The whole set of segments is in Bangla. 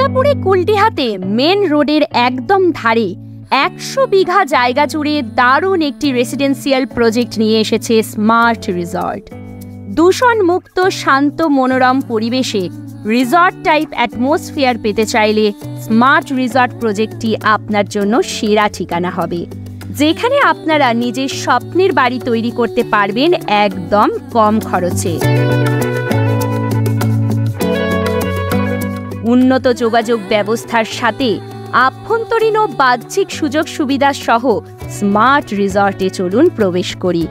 দুর্গাপুরে কুলটিহাতে মেন রোডের একদম ধারে ১০০ বিঘা জায়গা জুড়ে দারুণ একটি রেসিডেন্সিয়াল প্রজেক্ট নিয়ে এসেছে স্মার্ট রিসর্ট। দূষণ মুক্ত শান্ত মনোরম পরিবেশে রিসর্ট টাইপ অ্যাটমসফিয়ার পেতে চাইলে স্মার্ট রিসর্ট প্রজেক্টটি আপনার জন্য সেরা ঠিকানা হবে, যেখানে আপনারা নিজের স্বপ্নের বাড়ি তৈরি করতে পারবেন একদম কম খরচে। উন্নত যোগাযোগ ব্যবস্থার সাথে আভ্যন্তরীণ ও বাহ্যিক সুযোগ সুবিধা সহ স্মার্ট রিসর্টে চলুন প্রবেশ করি।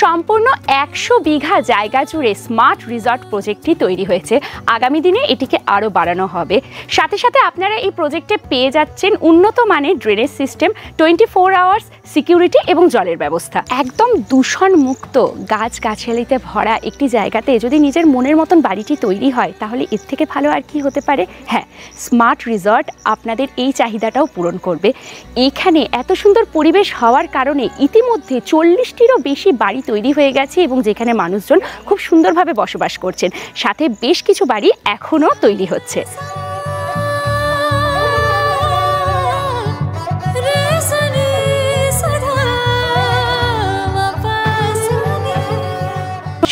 সম্পূর্ণ ১০০ বিঘা জায়গা জুড়ে স্মার্ট রিসর্ট প্রজেক্টটি তৈরি হয়েছে। আগামী দিনে এটিকে আরও বাড়ানো হবে। সাথে সাথে আপনারা এই প্রজেক্টে পেয়ে যাচ্ছেন উন্নত মানের ড্রেনেজ সিস্টেম, 24 আওয়ার্স সিকিউরিটি এবং জলের ব্যবস্থা। একদম দূষণ মুক্ত গাছগাছালিতে ভরা একটি জায়গাতে যদি নিজের মনের মতন বাড়িটি তৈরি হয়, তাহলে এর থেকে ভালো আর কি হতে পারে। হ্যাঁ, স্মার্ট রিসর্ট আপনাদের এই চাহিদাটাও পূরণ করবে। এখানে এত সুন্দর পরিবেশ হওয়ার কারণে ইতিমধ্যে ৪০টিরও বেশি বাড়ি তৈরি হয়ে গেছে এবং যেখানে মানুষজন খুব সুন্দরভাবে বসবাস করছেন। সাথে বেশ কিছু বাড়ি এখনও তৈরি হচ্ছে।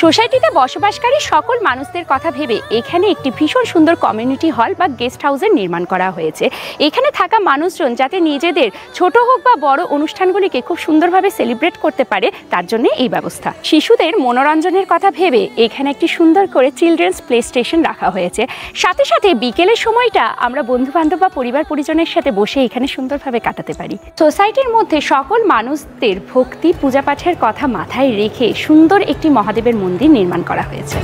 সোসাইটিতে বসবাসকারী সকল মানুষদের কথা ভেবে এখানে একটি ভীষণ সুন্দর কমিউনিটি হল বা গেস্ট হাউসের নির্মাণ করা হয়েছে। এখানে থাকা মানুষজন যাতে নিজেদের ছোট হোক বা বড় অনুষ্ঠানগুলিকে খুব সুন্দরভাবে সেলিব্রেট করতে পারে, তার জন্য এই ব্যবস্থা। শিশুদের মনোরঞ্জনের কথা ভেবে এখানে একটি সুন্দর করে চিলড্রেন্স প্লে স্টেশন রাখা হয়েছে। সাথে সাথে বিকেলের সময়টা আমরা বন্ধু বান্ধব বা পরিবার পরিজনের সাথে বসে এখানে সুন্দরভাবে কাটাতে পারি। সোসাইটির মধ্যে সকল মানুষদের ভক্তি পূজা পাঠের কথা মাথায় রেখে সুন্দর একটি মহাদেবের মন্দির নির্মাণ করা হয়েছে।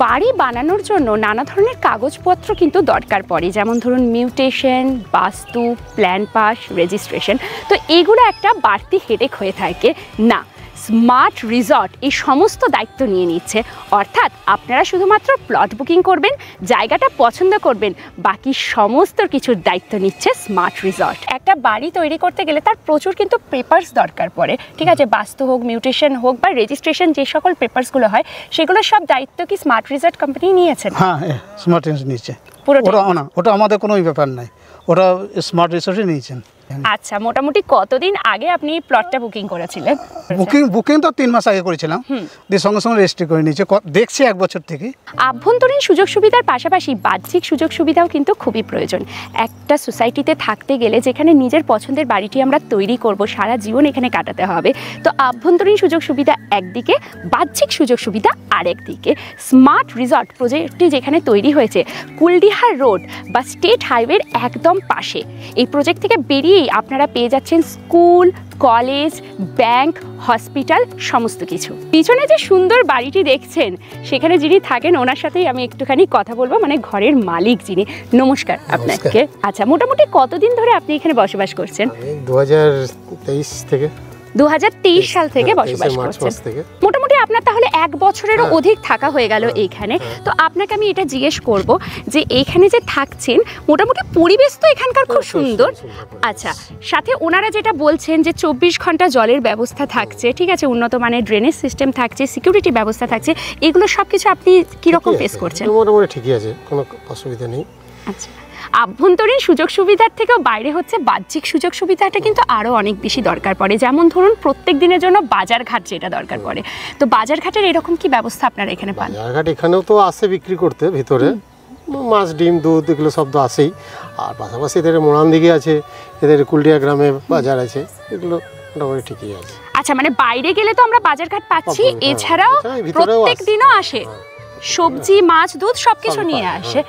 বাড়ি বানানোর জন্য নানা ধরনের কাগজপত্র কিন্তু দরকার পড়ে, যেমন ধরুন মিউটেশন, বাস্তু, প্ল্যান পাস, রেজিস্ট্রেশন। তো এগুলো একটা বাড়তি হেডেক হয়ে থাকে না, স্মার্ট রিসর্ট এই সমস্ত দায়িত্ব নিয়ে নিচ্ছে। অর্থাৎ আপনারা শুধুমাত্র প্লট বুকিং করবেন, জায়গাটা পছন্দ করবেন, বাকি সমস্ত কিছুর দায়িত্ব নিচ্ছে স্মার্ট রিসর্ট। একটা বাড়ি তৈরি করতে গেলে তার প্রচুর কিন্তু পেপারস দরকার পড়ে, ঠিক আছে, বাস্তু হোক, মিউটেশন হোক বা রেজিস্ট্রেশন, যে সকল পেপারসগুলো হয় সেগুলো সব দায়িত্ব কি স্মার্ট রিসর্ট কোম্পানি নিয়েছেন? হ্যাঁ, স্মার্ট রিসর্ট নিয়েছে। ওটা আমাদের কোনো ব্যাপার নাই, ওটা স্মার্ট রিসর্টই নিয়েছেন। আচ্ছা, মোটামুটি কতদিন আগে আপনি প্লটটা বুকিং করেছিলেন? বুকিং তো 3 মাস আগে করেছিলাম, দিয়ে সঙ্গে সঙ্গে রেজিস্ট্রি করে নিয়েছে, দেখছি 1 বছর থেকে। আভ্যন্তরীণ সুযোগ সুবিধার পাশাপাশি বাহ্যিক সুযোগ সুবিধাও কিন্তু খুবই প্রয়োজন। একটা সোসাইটিতে থাকতে গেলে যেখানে নিজের পছন্দের বাড়িটি আমরা তৈরি করব, সারা জীবন এখানে কাটাতে হবে, তো আভ্যন্তরীণ সুযোগ সুবিধা একদিকে, বাহ্যিক সুযোগ সুবিধা আরেকদিকে। স্মার্ট রিসর্ট প্রজেক্টটি যেখানে তৈরি হয়েছে কুলডিহা রোড বা স্টেট হাইওয়ের একদম পাশে। এই প্রজেক্ট থেকে বেরিয়ে আপনারা পেয়ে যাচ্ছেন স্কুল, কলেজ, ব্যাংক, হসপিটাল, সমস্ত কিছু। পিছনে যে সুন্দর বাড়িটি দেখছেন সেখানে যিনি থাকেন ওনার সাথেই আমি একটুখানি কথা বলবো, মানে ঘরের মালিক যিনি। নমস্কার আপনাকে। আচ্ছা, মোটামুটি কতদিন ধরে আপনি এখানে বসবাস করছেন? 2023 থেকে। 2023 সাল থেকে বসবাস করছেন। মোটামুটি আপনার তাহলে 1 বছরেরও অধিক থাকা হয়ে গেল এইখানে। তো আপনাকে আমি এটা জিজ্ঞেস করব যে এইখানে যে থাকছেন, মোটামুটি পরিবেশ তো এখানকার খুব সুন্দর। আচ্ছা, সাথে ওনারা যেটা বলছেন যে 24 ঘন্টা জলের ব্যবস্থা থাকছে, ঠিক আছে, উন্নত মানের ড্রেনেজ সিস্টেম থাকছে, সিকিউরিটি ব্যবস্থা থাকছে, এগুলো সব কিছু আপনি কীরকম ফেস করছেন? মোটামুটি ঠিকই আছে, কোনো অসুবিধা নেই। আচ্ছা, আভ্যন্তরীণ সুযোগ সুবিধার থেকেও বাইরে হচ্ছে বাহ্যিক সুযোগ সুবিধাটা কিন্তু আরও অনেক বেশি দরকার পড়ে। যেমন ধরুন প্রত্যেক দিনের জন্য বাজার ঘাট যেটা দরকার পড়ে, তো বাজার ঘাটের এরকম কি ব্যবস্থা আপনারা এখানে পান? বাজার ঘাট এখানেও তো আসে বিক্রি করতে, ভিতরে মাছ, ডিম, দুধ এগুলো সব তো আসেই। আর পাশাপাশি এদের মোড়ান দিকে আছে, এদের কুলডিয়া গ্রামে বাজার আছে, এগুলো মোটামুটি ঠিকই আছে। আচ্ছা, মানে বাইরে গেলে তো আমরা বাজার ঘাট পাচ্ছি, এছাড়াও প্রত্যেক দিনও আসে সবজি, মাছ, দুধ সবকিছু নিয়ে আসে।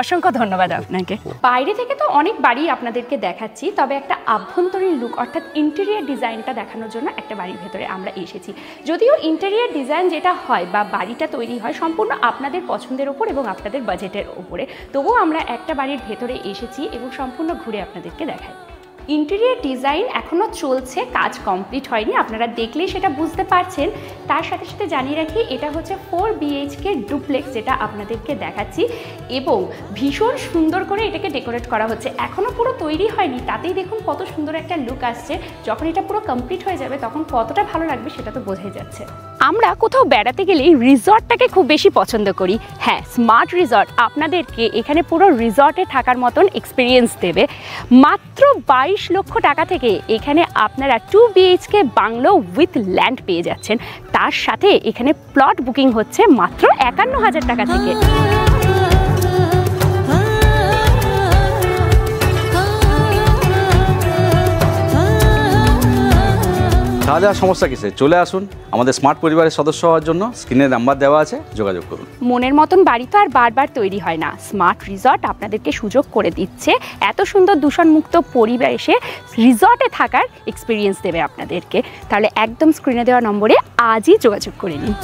অসংখ্য ধন্যবাদ আপনাকে। বাইরে থেকে তো অনেক বাড়ি আপনাদেরকে দেখাচ্ছি, তবে একটা আভ্যন্তরীণ লুক অর্থাৎ ইন্টেরিয়ার ডিজাইনটা দেখানোর জন্য একটা বাড়ির ভেতরে আমরা এসেছি। যদিও ইন্টেরিয়ার ডিজাইন যেটা হয় বা বাড়িটা তৈরি হয় সম্পূর্ণ আপনাদের পছন্দের ওপর এবং আপনাদের বাজেটের ওপরে, তবুও আমরা একটা বাড়ির ভেতরে এসেছি এবং সম্পূর্ণ ঘুরে আপনাদেরকে দেখাই। ইন্টেরিয়র ডিজাইন এখনও চলছে, কাজ কমপ্লিট হয়নি, আপনারা দেখলেই সেটা বুঝতে পারছেন। তার সাথে সাথে জানিয়ে রাখি এটা হচ্ছে 4 BHK ডুপ্লেক্স, যেটা আপনাদেরকে দেখাচ্ছি, এবং ভীষণ সুন্দর করে এটাকে ডেকোরেট করা হচ্ছে। এখনও পুরো তৈরি হয়নি, তাতেই দেখুন কত সুন্দর একটা লুক আসছে। যখন এটা পুরো কমপ্লিট হয়ে যাবে তখন কতটা ভালো লাগবে সেটা তো বোঝাই যাচ্ছে। আমরা কোথাও বেড়াতে গেলেই রিসর্টটাকে খুব বেশি পছন্দ করি। হ্যাঁ, স্মার্ট রিসর্ট আপনাদেরকে এখানে পুরো রিসর্টে থাকার মতন এক্সপিরিয়েন্স দেবে। মাত্র 22 লক্ষ টাকা থেকে এখানে আপনারা 2 BHK বাংলো উইথ ল্যান্ড পেয়ে যাচ্ছেন। তার সাথে এখানে প্লট বুকিং হচ্ছে মাত্র 51,000 টাকা থেকে। যা সমস্যা কিসে, চলে আসুন আমাদের স্মার্ট পরিবারের সদস্য হওয়ার জন্য। স্ক্রিনে নাম্বার দেওয়া আছে, যোগাযোগ করুন। মনের মতন বাড়ি তো আর বারবার তৈরি হয় না, স্মার্ট রিসর্ট আপনাদেরকে সুযোগ করে দিচ্ছে এত সুন্দর দূষণমুক্ত পরিবেশে রিসর্টে থাকার এক্সপিরিয়েন্স দেবে আপনাদেরকে। তাহলে একদম স্ক্রিনে দেওয়া নম্বরে আজই যোগাযোগ করে নিন।